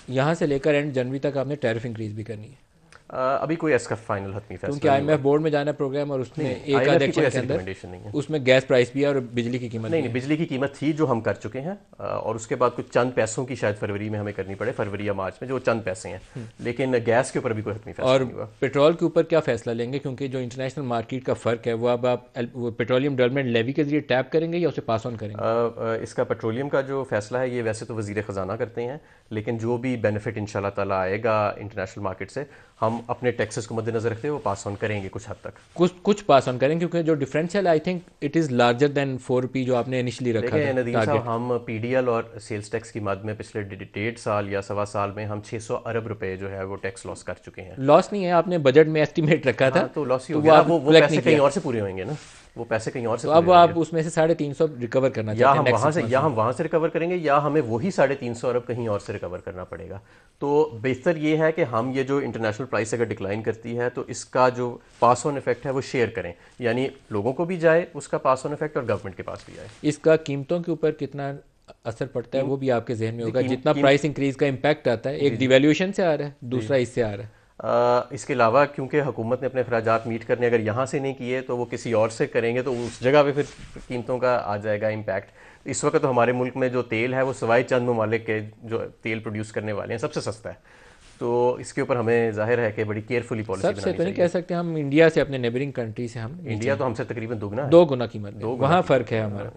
यहाँ से लेकर एंड जनवरी तक आपने टैरिफ इंक्रीज भी करनी है, अभी कोई इसका फाइनल हतमी क्योंकि फैसला नहीं हुआ आईएमएफ है। बोर्ड में जाना है प्रोग्राम, और उसमें नहीं नहीं, एक आध आईएमएफ की कोई एक्शन के ऐसी अंदर रिकमेंडेशन नहीं है। उसमें गैस प्राइस भी है और बिजली की कीमत नहीं भी नहीं, है। बिजली की कीमत थी जो हम कर चुके हैं, और उसके बाद कुछ चंद पैसों की शायद फरवरी में हमें करनी पड़े, फरवरी या मार्च में, जो चंद पैसे हैं। लेकिन गैस के ऊपर भी कोई हतमी फैसला और नहीं हुआ। पेट्रोल के ऊपर क्या फैसला लेंगे, क्योंकि जो इंटरनेशनल मार्केट का फ़र्क है वो अब आप वो पेट्रोलियम डेवलपमेंट लेवी के जरिए टैप करेंगे या उसे पास ऑन करेंगे? इसका पेट्रोलियम का जो फैसला है ये वैसे तो वज़ीर ख़जाना करते हैं, लेकिन जो भी बेनिफिट इंशाल्लाह ताला आएगा इंटरनेशनल मार्केट से, हम अपने टैक्सेस को मद्देनज़र रखते हुए वो पास ऑन करेंगे कुछ हद तक। कुछ कुछ पास ऑन करेंगे, क्योंकि जो differential I think it is larger than 4 रुपी जो आपने इनिशियली रखा देखें था नदीम साहब, टारगेट। हम पीडीएल और सेल्स टैक्स की मद में पिछले 1.5 साल या सवा साल में हम 600 अरब रुपए जो है वो टैक्स लॉस कर चुके हैं। लॉस नहीं है, आपने बजट में एस्टिमेट रखा था, हाँ, तो लॉस ही तो हो वो गया ना, आप वो कलेक्ट पैसे नहीं कहीं किया। और से पूरे होंगे ना, वो पैसे कहीं और से तो पूरे अब होंगे। आप उसमें से 350 रिकवर करना या चाहते हैं हम नेक्स्ट वहां 6 से मंथ्स या में। हम वहां से रिकवर करेंगे, या हमें वही 350 अरब कहीं और से रिकवर करना पड़ेगा। तो बेहतर ये है कि हम ये जो इंटरनेशनल प्राइस अगर डिक्लाइन करती है तो इसका जो पास ऑन इफेक्ट है वो शेयर करें, यानी लोगों को भी जाए उसका पास ऑन इफेक्ट और गवर्नमेंट के पास भी आए। इसका कीमतों के ऊपर कितना असर पड़ता है कीम वो भी आपके जहन में जी होगा, कीम जितना कीम प्राइस इंक्रीज का इम्पैक्ट आता है, जी एक जी डिवेल्यूएशन से आ रहा है, जी। दूसरा इससे आ रहा है। इसके अलावा क्योंकि हुकूमत ने अपने अखराजात मीट करने अगर यहाँ से नहीं किए तो वो किसी और से करेंगे, तो उस जगह पे फिर कीमतों का आ जाएगा इम्पैक्ट। इस वक्त तो हमारे मुल्क में जो तेल है वो सवाई चंद ममालिक के जो तेल प्रोड्यूस करने वाले हैं सबसे सस्ता है। तो इसके ऊपर हमें जाहिर है कि बड़ी केयरफुली पॉलिसी सबसे बनानी तो नहीं कह चाहिए। सकते हम, इंडिया से अपने नेबरिंग कंट्री से हम नीचे इंडिया हैं, तो हमसे तकरीबन दुगना है, 2 गुना कीमत में, 2 गुना वहाँ कीमत फ़र्क है में। हमारा।